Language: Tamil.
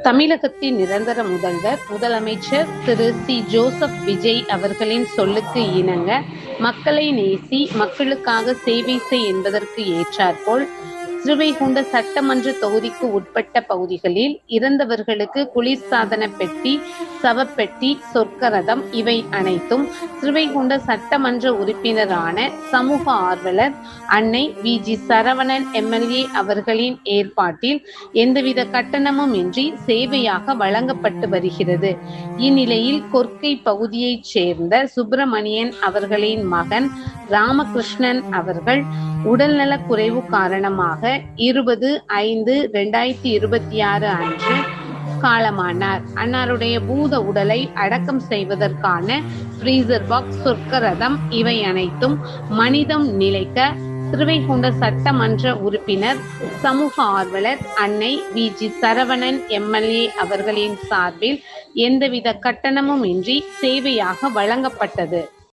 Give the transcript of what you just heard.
தமிழகத்தின் நிரந்தர முதல்வர் முதலமைச்சர் திரு சி. ஜோசப் விஜய் அவர்களின் சொல்லுக்கு இணங்க மக்களை நேசி, மக்களுக்காக சேவை செய் என்பதற்கு ஏற்றாற்போல் ஸ்ரீவைகுண்ட சட்டமன்ற தொகுதிக்கு உட்பட்ட பகுதிகளில் இறந்தவர்களுக்கு குளிர்சாதன பெட்டி, சவப்பெட்டி, சொர்க்கரதம் இவை அனைத்தும் ஸ்ரீவைகுண்ட சட்டமன்ற உறுப்பினரான சமூக ஆர்வலர் அன்னை வி. ஜி. சரவணன் எம்எல்ஏ அவர்களின் ஏற்பாட்டில் எந்தவித கட்டணமும் இன்றி சேவையாக வழங்கப்பட்டு வருகிறது. இந்நிலையில் கொர்க்கை பகுதியைச் சேர்ந்த சுப்பிரமணியன் அவர்களின் மகன் ராமகிருஷ்ணன் அவர்கள் உடல்நலக் குறைவு காரணமாக 20/5/2026 அன்று காலமானார். அன்னாருடைய பூத உடலை அடக்கம் செய்வதற்கான ஃப்ரீசர் பாக்ஸ், சொர்க்கரதம் இவை அனைத்தும் மனிதம் நிலைக்க ஸ்ரீவைகுண்ட சட்டமன்ற உறுப்பினர் சமூக ஆர்வலர் அன்னை வி. ஜி. சரவணன் எம்எல்ஏ அவர்களின் சார்பில் எந்தவித கட்டணமும் இன்றி சேவையாக வழங்கப்பட்டது.